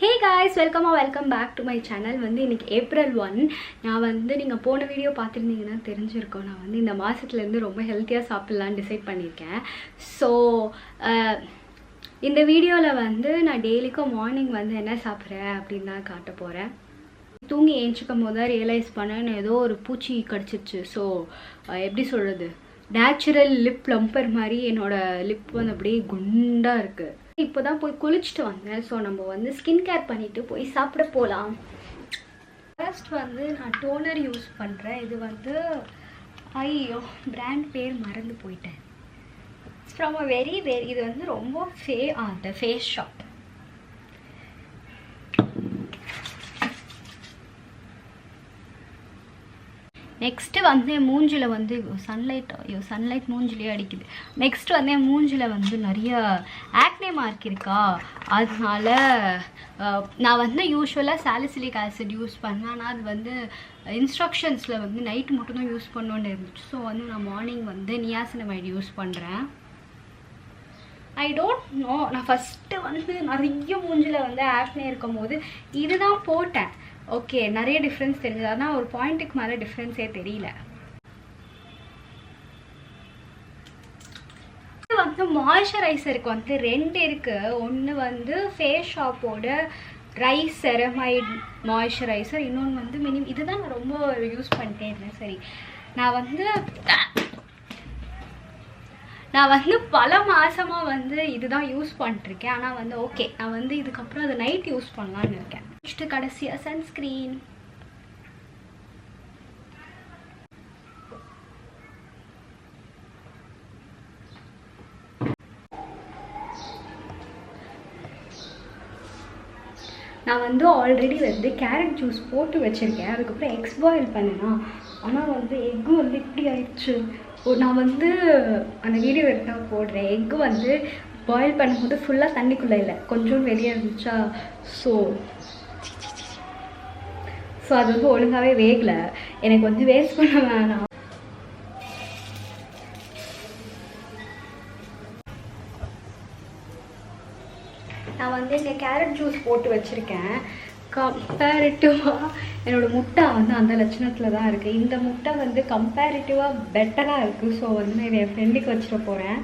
Hey guys, welcome back to my channel. வந்து இன்னைக்கு April 1. நான் வந்து நீங்க போன வீடியோ பார்த்திருந்தீங்கன்னா தெரிஞ்சிருக்கும். நான் வந்து இந்த மாசத்துல இருந்து ரொம்ப ஹெல்தியா சாப்பிடலாம்னு டிசைட் பண்ணிருக்கேன். சோ இந்த வீடியோல வந்து நான் டெய்லிக்கும் மார்னிங் வந்து என்ன சாப்பிடுறேன் அப்படினு தான் காட்ட போறேன். தூங்கி ஏஞ்சிக்கும் போது ரியலைஸ் பண்ணேன் ஏதோ ஒரு பூச்சி கடிச்சிருச்சு. சோ எப்படி சொல்றது? நேச்சுரல் லிப் ப்ளம்பர் மாதிரி என்னோட லிப் வந்து அப்படியே குண்டா இருக்கு. இப்போதான் போய் குளிச்சுட்டு வந்தேன். ஸோ நம்ம வந்து ஸ்கின் கேர் பண்ணிட்டு போய் சாப்பிட போகலாம். ஃபர்ஸ்ட் வந்து நான் டோனர் யூஸ் பண்ணுறேன். இது வந்து ஐயோ பிராண்ட் பேர் மறந்து போயிட்டேன். இட்ஸ் ஃப்ரம் அ வெரி இது வந்து ரொம்ப ஃபேஸ் ஷாப். நெக்ஸ்ட்டு வந்து மூஞ்சில் வந்து சன்லைட் மூஞ்சிலே அடிக்குது. நெக்ஸ்ட் வந்து மூஞ்சில் வந்து நிறைய ஆக்னே மார்க் இருக்கா, அதனால நான் வந்து யூஸ்வலாக சாலிசிலிக் ஆசிட் யூஸ் பண்ணேன். ஆனால் அது வந்து இன்ஸ்ட்ரக்ஷன்ஸில் வந்து நைட்டு மட்டும்தான் யூஸ் பண்ணோன்னு இருந்துச்சு. ஸோ வந்து நான் மார்னிங் வந்து நியாசினமைடு யூஸ் பண்ணுறேன். ஐ டோன்ட் நோ, நான் ஃபஸ்ட்டு வந்து நிறைய மூஞ்சில் வந்து ஆக்னே இருக்கும் போது இதுதான் போட்டேன். ஓகே, நிறைய டிஃப்ரென்ஸ் தெரிஞ்சது. ஆனால் ஒரு பாயிண்ட்டுக்கு மேலே டிஃப்ரென்ஸே தெரியல. இது வந்து மாய்ஸ்சரைசருக்கு வந்து ரெண்டு இருக்குது. ஒன்று வந்து ஃபேஸ் ஷாப்போட ரைஸ் செரமைட் மாய்ஸ்சரைசர், இன்னொன்று வந்து இதுதான் நான் ரொம்ப யூஸ் பண்ணிட்டே இருந்தேன். சரி, நான் வந்து பல மாதமாக வந்து இதுதான் யூஸ் பண்ணிட்டுருக்கேன். ஆனால் வந்து ஓகே, நான் வந்து இதுக்கப்புறம் அதை நைட் யூஸ் பண்ணலான்னு இருக்கேன். நெக்ஸ்ட்டு கடைசியாக சன்ஸ்க்ரீன். நான் வந்து ஆல்ரெடி வந்து கேரட் ஜூஸ் போட்டு வச்சுருக்கேன். அதுக்கப்புறம் எக்ஸ் பாயில் பண்ணினா, ஆனால் வந்து எக்கு வந்து இப்படி ஆயிடுச்சு. நான் வந்து அந்த வீடியோ எடுத்தால் போடுறேன். எக்கு வந்து பாயில் பண்ணும்போது ஃபுல்லாக தண்ணிக்குள்ளே இல்லை, கொஞ்சம் வெளியே இருந்துச்சா. ஸோ அது வந்து ஒழுங்காகவே வேகலை. எனக்கு வந்து வேஸ்ட் பண்ண வேணாம். நான் வந்து இங்கே கேரட் ஜூஸ் போட்டு வச்சுருக்கேன். கம்பேரிட்டிவாக என்னோடய முட்டை வந்து அந்த லட்சணத்தில் தான் இருக்குது. இந்த முட்டை வந்து கம்பேரிட்டிவாக பெட்டராக இருக்குது. ஸோ வந்து நான் என் ஃப்ரெண்டுக்கு வச்சுட்டு போகிறேன்.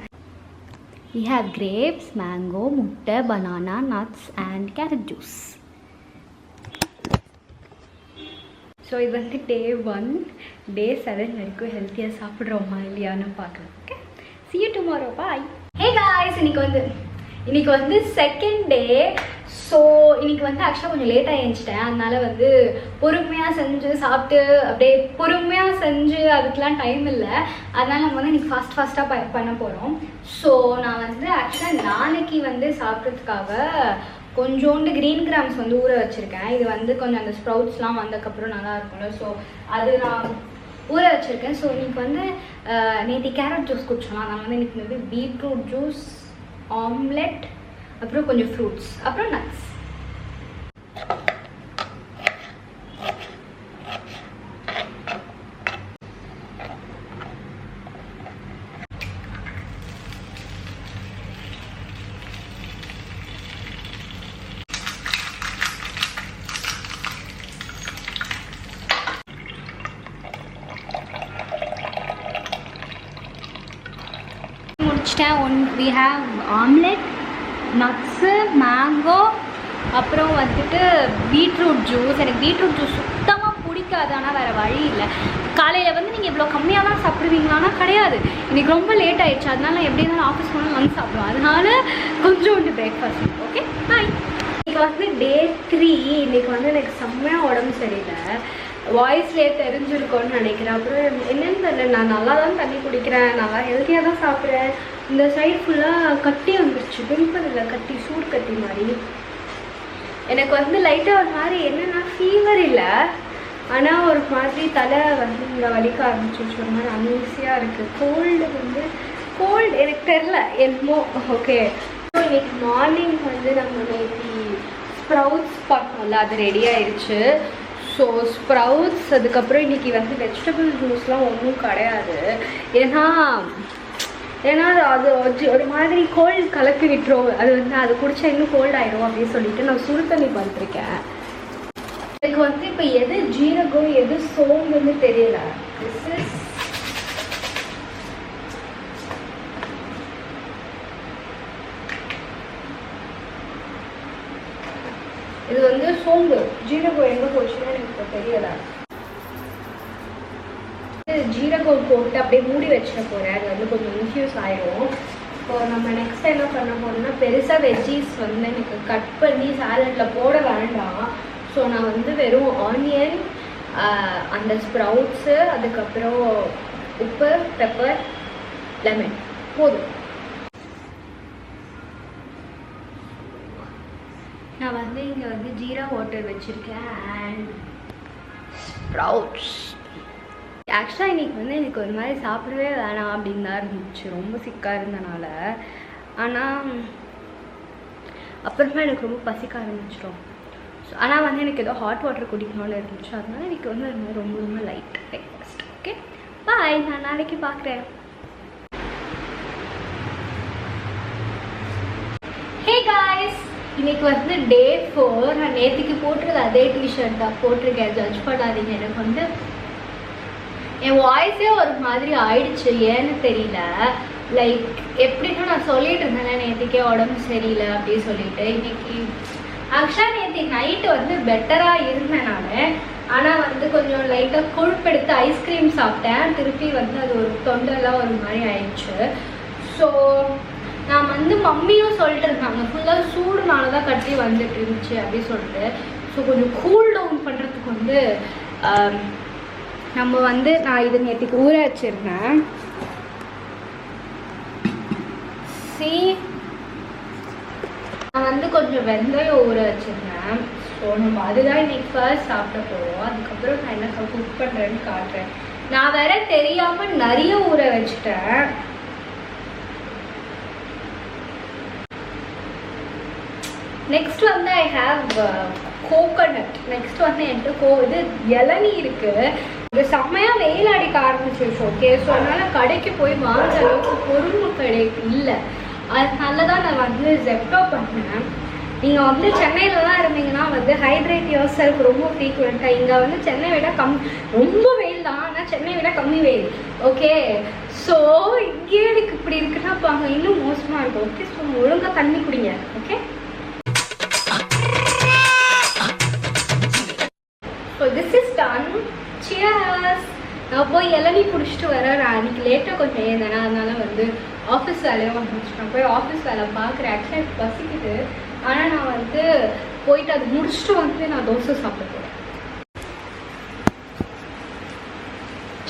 We have grapes, mango, முட்டை, banana, nuts and carrot juice. So இது வந்து day 1, day 7 வரைக்கும் ஹெல்த்தியாக சாப்பிட்றோமா இல்லையான்னு பார்க்கலாம். Okay, see you tomorrow, bye. Hey guys, இன்னைக்கு வந்து செகண்ட் டே. ஸோ இன்னைக்கு வந்து ஆக்சுவலாக கொஞ்சம் லேட்டாக எழுந்துச்சிட்டேன். அதனால வந்து பொறுமையாக செஞ்சு சாப்பிட்டு அப்படியே பொறுமையாக செஞ்சு அதுக்கெலாம் டைம் இல்லை. அதனால நம்ம வந்து இன்னைக்கு ஃபாஸ்ட்டாக பண்ண போகிறோம். ஸோ நான் வந்து ஆக்சுவலாக நாளைக்கு வந்து சாப்பிட்றதுக்காக கொஞ்சோண்டு க்ரீன் கிராம்ஸ் வந்து ஊற வச்சுருக்கேன். இது வந்து கொஞ்சம் அந்த ஸ்ப்ரவுட்ஸ்லாம் வந்ததுக்கப்புறம் நல்லா இருக்கும்ல. ஸோ அது நான் ஊற வச்சுருக்கேன். ஸோ இன்னைக்கு வந்து நேற்று கேரட் ஜூஸ் குடிச்சோம். நான் வந்து இன்னைக்கு வந்து பீட்ரூட் ஜூஸ், ஆம்லெட், அப்புறம் கொஞ்சம் ஃப்ரூட்ஸ், அப்புறம் நட்ஸ். முடிச்சிட்டேன். we have omelette, nuts, mango, அப்புறம் வந்துட்டு பீட்ரூட் ஜூஸ். எனக்கு பீட்ரூட் ஜூஸ் சுத்தமாக பிடிக்காது. ஆனால் வேறு வழி இல்லை. காலையில் வந்து நீங்கள் இவ்வளோ கம்மியாக தான் சாப்பிடுவீங்களான்னா கிடையாது. இன்றைக்கி ரொம்ப லேட் ஆகிடுச்சு. அதனால எப்படி இருந்தாலும் ஆஃபீஸ் போனால் வந்து சாப்பிடுவோம். அதனால கொஞ்சோண்டு பிரேக்ஃபாஸ்ட். ஓகே, பாய். இன்றைக்கி வந்து day 3. இன்றைக்கி வந்து எனக்கு செம்மையாக உடம்பு சரியில்லை. வாய்ஸ்லேயே தெரிஞ்சிருக்கோன்னு நினைக்கிறேன். அப்புறம் என்னென்னு தெரியல, நான் நல்லா தான் தண்ணி குடிக்கிறேன், நல்லா ஹெல்த்தியாக தான் சாப்பிட்றேன். இந்த சைடு ஃபுல்லாக கட்டி வந்துருச்சு. பிம்பிள் இல்லை, கட்டி, சூடு கட்டி மாதிரி. எனக்கு வந்து லைட்டாக ஒரு மாதிரி என்னென்னா ஃபீவர் இல்லை, ஆனால் ஒரு மாதிரி தலை வந்து இங்கே வலிக்க ஆரம்பிச்சிச்சு. ஒரு மாதிரி அன்ஈஸியாக இருக்குது. கோல்டு எனக்கு தெரில என்னமோ. ஓகே, ஸோ இன்னைக்கு மார்னிங் வந்து நம்ம நேற்று ஸ்ப்ரவுட்ஸ் பண்ணோம்ல, அது ரெடி ஆயிடுச்சு. ஸோ ஸ்ப்ரவுட்ஸ், அதுக்கப்புறம் இன்றைக்கி வந்து வெஜிடபிள் ஜூஸ்லாம் ஒன்றும் கிடையாது. ஏன்னா ஏன்னா அது ஒரு மாதிரி கோல்டு கலக்கி விட்டுரும். அது வந்து அது குடிச்சா இன்னும் கோல்டு ஆயிடும் அப்படின்னு சொல்லிட்டு நான் சுடு தண்ணி பண்ணிருக்கேன். எனக்கு வந்து இப்போ எது ஜீரகம் எது சோம்புன்னு தெரியல. இது வந்து சோம்பு. ஜீரகம் எங்கே போச்சுன்னா எனக்கு இப்போ தெரியல. ஜீரகம் போட்டு அப்படியே மூடி வச்சிட போகிறேன். அது வந்து கொஞ்சம் இன்ஃபியூஸ் ஆயிடும். இப்போ நம்ம நெக்ஸ்ட் என்ன பண்ண போறோம்னா பெருசாக வெஜ்ஜீஸ் வந்து எனக்கு கட் பண்ணி சாலட்டில் போட வேண்டாம். ஸோ நான் வந்து வெறும் ஆனியன், அந்த ஸ்ப்ரவுட்ஸு, அதுக்கப்புறம் உப்பு, பெப்பர், லெமன் போதும். நான் வந்து இங்கே வந்து ஜீரா வாட்டர் வச்சுருக்கேன் அண்ட் ஸ்ப்ரவுட்ஸ். ஆக்சுவலாக இன்றைக்கி வந்து எனக்கு ஒரு மாதிரி சாப்பிடவே வேணாம் அப்படின்னு தான் இருந்துச்சு, ரொம்ப சிக்காக இருந்தனால. ஆனால் அப்புறமா எனக்கு ரொம்ப பசிக்க ஆரம்பிச்சிடும். ஸோ ஆனால் வந்து எனக்கு ஏதோ ஹாட் வாட்டர் குடிக்கணும்னு இருந்துச்சு. அதனால எனக்கு வந்து ரொம்ப ரொம்ப லைட் பிரேக்ஃபாஸ்ட். ஓகே பாய், நான் நாளைக்கு பார்க்குறேன். ஹே காய்ஸ், இன்னைக்கு வந்து டே 4. நான் நேற்றுக்கு போட்டிருக்கேன் அதே டிஷர்ட் தான் போட்டிருக்கேன், ஜட்ஜ் பண்ணாதீங்க. எனக்கு வந்து என் வாய்ஸே ஒரு மாதிரி ஆயிடுச்சு, ஏன்னு தெரியல. லைக் எப்படின்னா நான் சொல்லிட்டு இருந்தேன் நேற்றுக்கே உடம்பு சரியில்லை அப்படின்னு சொல்லிட்டு. இன்னைக்கு ஆக்சுவலாக நேற்று நைட்டு வந்து பெட்டராக இருந்தேன் நான். ஆனால் வந்து கொஞ்சம் லைட்டாக கொழுப்பெடுத்து ஐஸ்கிரீம் சாப்பிட்டேன். திருப்பி வந்து அது ஒரு தொண்டெல்லாம் ஒரு மாதிரி ஆயிடுச்சு. ஸோ நான் வந்து மம்மியும் சொல்லிட்டு இருந்தாங்க ஃபுல்லாக சூடுனால தான் கட்டி வந்துட்டு இருந்துச்சு அப்படின்னு சொல்லிட்டு. ஸோ கொஞ்சம் கூல் டவுன் பண்ணுறதுக்கு வந்து நம்ம வந்து நான் இது நேற்றுக்கு ஊற வச்சிருந்தேன். நான் வந்து கொஞ்சம் வெந்தயம் ஊற வச்சிருந்தேன். ஸோ நம்ம அதுதான் இன்னைக்கு ஃபர்ஸ்ட் சாப்பிட போகிறோம். அதுக்கப்புறம் நான் என்ன குக் பண்ணுறேன்னு காட்டுறேன். நான் வேற தெரியாமல் நிறைய ஊற வச்சுட்டேன். நெக்ஸ்ட் வந்து ஐ ஹாவ் கோகோனட். நெக்ஸ்ட் வந்து என்கிட்ட இது இளநீ இருக்குது. இது செம்மையாக வெயில் அடிக்க ஆரம்பிச்சிருச்சு. ஓகே, ஸோ அதனால் கடைக்கு போய் வாங்குற அளவுக்கு பொறுமை கிடைக்கு இல்லை. அதனால தான் நான் வந்து ஜெப்டோ பண்ணேன். நீங்கள் வந்து சென்னையில் தான் இருந்தீங்கன்னா வந்து ஹைட்ரேட் யுவர் செல்ஃப் ரொம்ப ஃப்ரீக்வெண்ட்டாக. இங்கே வந்து சென்னை விட ரொம்ப வெயில் தான், ஆனால் சென்னை விட கம்மி வெயில். ஓகே, ஸோ இங்கே எனக்கு இப்படி இருக்குன்னா இப்போ அங்கே இன்னும் மோசமாக இருக்கும். ஓகே, ஸோ ஒழுங்காக தண்ணி குடிங்க. Okay, so this is done. Cheers. நான் போய் இளநீ குடிச்சிட்டு வரேன். நான் அன்றைக்கி லேட்டாக கொஞ்சம் ஏந்தேனா, அதனால வந்து ஆஃபீஸ் வேலையாக வந்துச்சு. நான் போய் ஆஃபீஸ் வேலை பார்க்குறேன். ஆக்சுவலாக எனக்கு பசிக்குது, ஆனால் நான் வந்து போயிட்டு அது முடிச்சுட்டு வந்து நான் தோசை சாப்பிட போகிறேன்.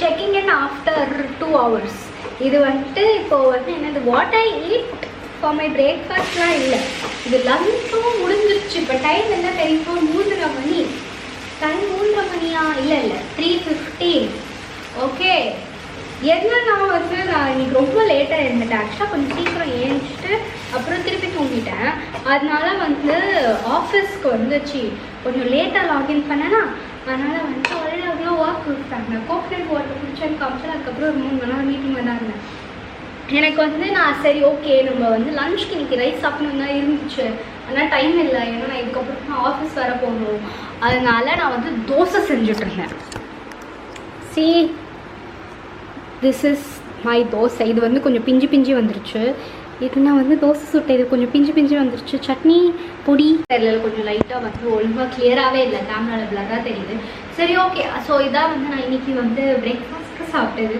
Checking in after 2 hours. இது வந்துட்டு இப்போது வந்து என்னது what I eat for my பிரேக்ஃபாஸ்ட்லாம் இல்லை, இது லஞ்சும் முடிஞ்சிருச்சு. இப்போ டைம் என்ன தெரியுமா? 3:30 மணி. டைம் 3:30 மணியா? இல்லை 3:15. ஓகே, என்னன்னா வந்து நான் இன்னைக்கு ரொம்ப லேட்டாக இருந்துட்டேன். ஆக்சுவலாக கொஞ்சம் சீக்கிரம் ஏஞ்சிட்டு அப்புறம் திருப்பி தூங்கிட்டேன். அதனால வந்து ஆஃபீஸ்க்கு வந்துச்சு கொஞ்சம் லேட்டாக லாகின் பண்ணேன்னா, அதனால் வந்து ஆல்ரெடி அவ்வளோ ஒர்க் கொடுத்தாங்க. நான் கோகனட் வாட்டர் குடிச்சேன்னு காமிச்சேன். அதுக்கப்புறம் ஒரு 3 மணி நேரம் மீட்டிங்கில் தான் இருந்தேன். எனக்கு வந்து நான் சரி ஓகே நம்ம வந்து லஞ்சுக்கு இன்றைக்கி ரைஸ் சாப்பிடணும் தான் இருந்துச்சு, ஆனால் டைம் இல்லை. ஏன்னா நான் இதுக்கப்புறம் நான் ஆஃபீஸ் வர போகணும். அதனால நான் வந்து dosa செஞ்சுட்ருந்தேன். See, this is my dosa. இது வந்து கொஞ்சம் பிஞ்சு பிஞ்சு வந்துருச்சு. இது நான் வந்து தோசை சுட்டேன், இது கொஞ்சம் பிஞ்சு பிஞ்சு வந்துருச்சு. சட்னி பொடி தெரியல, கொஞ்சம் லைட்டாக வந்து ஒழுங்காக கிளியராகவே இல்லை, கேமராவில் பிளராக தெரியுது. சரி ஓகே, ஸோ இதான் வந்து நான் இன்றைக்கி வந்து பிரேக்ஃபாஸ்ட்டு சாப்பிட்டது.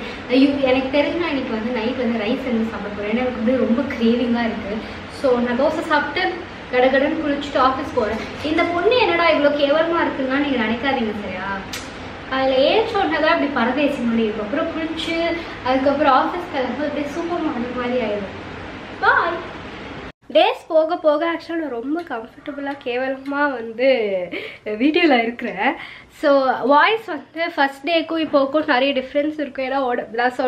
எனக்கு தெரிஞ்சு நான் இன்றைக்கி வந்து நைட் வந்து ரைஸ் செஞ்சு சாப்பிட போகிறேன். ஏன்னா எனக்கு வந்து ரொம்ப கிரேவிங்காக இருக்குது. ஸோ நான் தோசை சாப்பிட்டு கடகடன்னு குளிச்சுட்டு ஆஃபீஸ் போகிறேன். இந்த பொண்ணு என்னடா இவ்வளோ கேவலமாக இருக்குன்னா நீங்கள் நினைக்காதீங்க சரியா. அதில் ஏன் சொன்னதான் அப்படி பரதேசி மாதிரி இருக்கும். அப்புறம் குளிச்சு அதுக்கப்புறம் ஆஃபீஸ் கிளம்பு அப்படியே சூப்பர் மாடல் மாதிரி ஆயிடும். பாய். டேஸ் போக போக ஆக்சுவலாக நான் ரொம்ப கம்ஃபர்டபுளாக கேவலமாக வந்து வீடியோவில் இருக்கிறேன். ஸோ வாய்ஸ் வந்து ஃபஸ்ட் டேக்கும் இப்போக்கும் நிறைய டிஃப்ரென்ஸ் இருக்கும். ஏன்னா நான்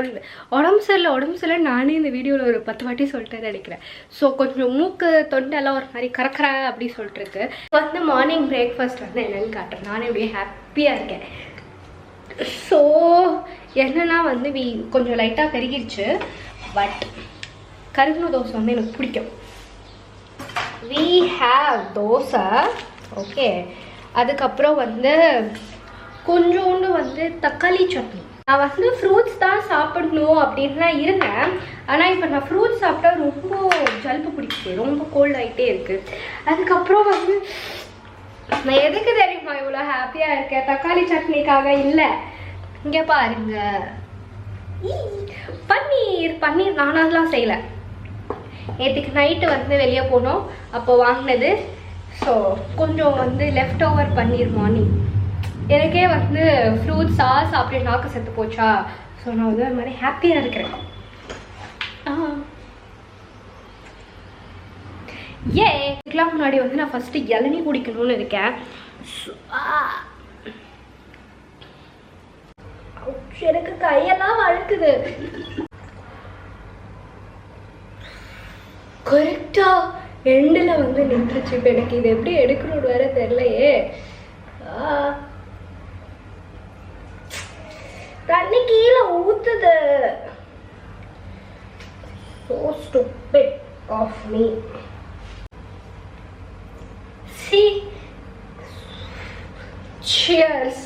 உடம்பு சரியில்லை நானே இந்த வீடியோவில் ஒரு 10 வாட்டி சொல்லிட்டு நினைக்கிறேன். ஸோ கொஞ்சம் மூக்கு தொண்டெல்லாம் ஒரு மாதிரி கறக்கிற அப்படி சொல்லிட்டுருக்கு. வந்து மார்னிங் பிரேக்ஃபாஸ்ட் வந்து என்னென்னு காட்டுறேன். நானே இப்படியே ஹாப்பியாக இருக்கேன். ஸோ என்னன்னா வந்து கொஞ்சம் லைட்டாக பெருகிடுச்சு. பட் கருகுன தோசை வந்து எனக்கு பிடிக்கும். we have dosa. ஓகே, அதுக்கப்புறம் வந்து கொஞ்சோண்டு வந்து தக்காளி சட்னி. நான் வந்து ஃப்ரூட்ஸ் தான் சாப்பிடணும் அப்படின்லாம் இருந்தேன். ஆனால் இப்போ நான் ஃப்ரூட்ஸ் சாப்பிட்டா ரொம்ப ஜலுப்பு பிடிக்குது, ரொம்ப கோல்ட் ஆகிட்டே இருக்குது. அதுக்கப்புறம் வந்து நான் எதுக்கு தெரியுமா இவ்வளோ ஹாப்பியாக இருக்கேன்? தக்காளி சட்னிக்காக இல்லை. இங்கே பாருங்க, பன்னீர் நானாலாம் செய்யலை. நேற்றுக்கு நைட்டு வந்து வெளியே போனோம், அப்போ வாங்கினது. ஸோ கொஞ்சம் வந்து லெஃப்ட் ஓவர் பன்னீர் மார்னிங். எனக்கே வந்து ஃப்ரூட்ஸா சாப்பிட்டு நாக்கு செத்து போச்சா. ஸோ நான் வந்து அது மாதிரி ஹாப்பியாக இருக்கிறேன். இதுக்கெல்லாம் முன்னாடி வந்து நான் ஃபஸ்ட்டு இளநீ குடிக்கணும்னு இருக்கேன். எனக்கு கையெல்லாம் வழுக்குது. கரெக்டா எண்டில் வந்து நின்றுச்சு. இப்போ எனக்கு இது எப்படி எடுக்கணும்னு வேற தெரியலையே. தண்ணி கீழே ஊத்துது. So stupid of me. See, cheers.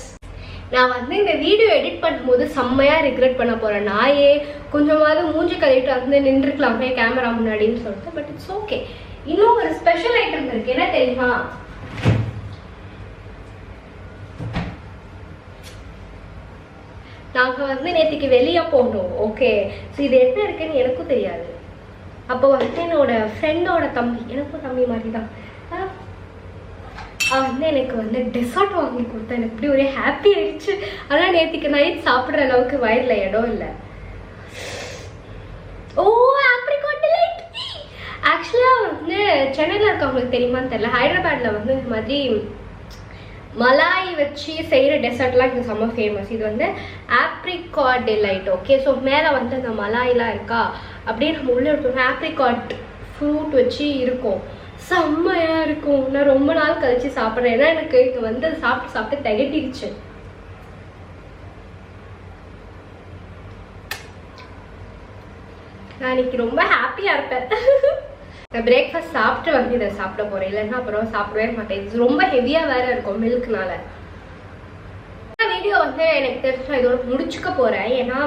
நான் வந்து இந்த வீடியோ எடிட் பண்ணும்போது செம்மையாக ரிக்ரெட் பண்ண போகிறேன். நாயே கொஞ்சமாவது மூஞ்சி கழிட்டு வந்து நின்றுக்கலாமே கேமரா முன்னாடின்னு சொல்லிட்டு. But it's okay. இன்னும் ஒரு ஸ்பெஷல் ஐட்டம் இருக்கு. என்ன தெரியுமா? நாங்கள் வந்து நேற்றுக்கு வெளியே போகணும். ஓகே, ஸோ இது என்ன இருக்குன்னு எனக்கும் தெரியாது. அப்போ வந்து என்னோட ஃப்ரெண்டோட தம்பி, எனக்கும் தம்பி மாதிரி தான், அவன் வந்து எனக்கு வந்து டெசர்ட் வாங்கி கொடுத்தா. எனக்கு இப்படி ஒரே ஹாப்பி ஆயிடுச்சு. ஆனால் நேற்றுக்கு நைட் சாப்பிட்ற அளவுக்கு வயிறில் இடம் இல்லை. ஓ, ஆப்ரிகாட் டிலைட். ஆக்சுவலாக வந்து சென்னையில் இருக்கவங்களுக்கு தெரியுமான்னு தெரியல, ஹைதராபாத்தில் வந்து இந்த மாதிரி மலாய் வச்சு செய்கிற டெசர்ட்லாம் இங்கே செம்ம ஃபேமஸ். இது வந்து ஆப்ரிகாட் டிலைட். ஓகே, ஸோ மேலே வந்து அந்த மலாயெலாம் இருக்கா அப்படியே நம்ம உள்ளே எடுத்தோம்னா ஆப்ரிகாட் ஃப்ரூட் வச்சு இருக்கும். செம்மையாக இருக்கும். நான் ரொம்ப நாள் கழிச்சு சாப்பிட்றேன். ஏன்னா எனக்கு இங்கே வந்து சாப்பிட்டு திகட்டிடுச்சு. நான் இன்னைக்கு ரொம்ப ஹாப்பியாக இருப்பேன். நான் பிரேக்ஃபாஸ்ட் சாப்பிட்டு வந்து இதை சாப்பிட போகிறேன், இல்லைன்னா அப்புறம் சாப்பிடவே மாட்டேன். இது ரொம்ப ஹெவியாக வேற இருக்கும் மில்க்னால. வீடியோ வந்து எனக்கு தெரிஞ்சு நான் இதோட முடிச்சுக்க போகிறேன். ஏன்னா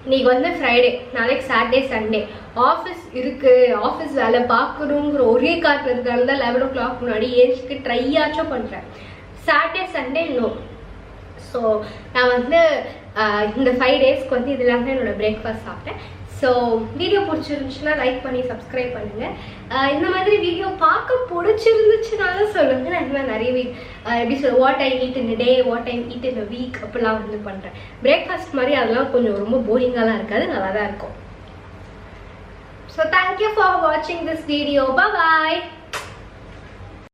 இன்னைக்கு வந்து ஃப்ரைடே, நாளைக்கு சாட்டர்டே சண்டே ஆஃபீஸ் இருக்குது. ஆஃபீஸ் வேலை பார்க்கணுங்கிற ஒரே காரணத்துக்காக தான் 11 o'clock முன்னாடி ஏஞ்சிக்கு ட்ரையாச்சும் பண்ணுறேன். சாட்டர்டே சண்டே இன்னும். ஸோ நான் வந்து இந்த 5 daysக்கு வந்து இதெல்லாம் தான் என்னோட பிரேக்ஃபாஸ்ட் சாப்பிட்டேன். ஸோ வீடியோ பிடிச்சிருந்துச்சுன்னா லைக் பண்ணி சப்ஸ்கிரைப் பண்ணுங்கள். இந்த மாதிரி வீடியோ பார்க்க பிடிச்சிருந்துச்சுனாலும் சொல்லுங்கள். நான் இந்த மாதிரி நிறைய எப்படி சொல்ல, what I eat in day, what I eat in week அப்படிலாம் வந்து பண்ணுறேன். பிரேக்ஃபாஸ்ட் மாதிரி அதெல்லாம் கொஞ்சம் ரொம்ப போரிங்காலாம் இருக்காது, நல்லா தான் இருக்கும். ஸோ தேங்க்யூ ஃபார் வாட்சிங் திஸ் வீடியோ. பாய்.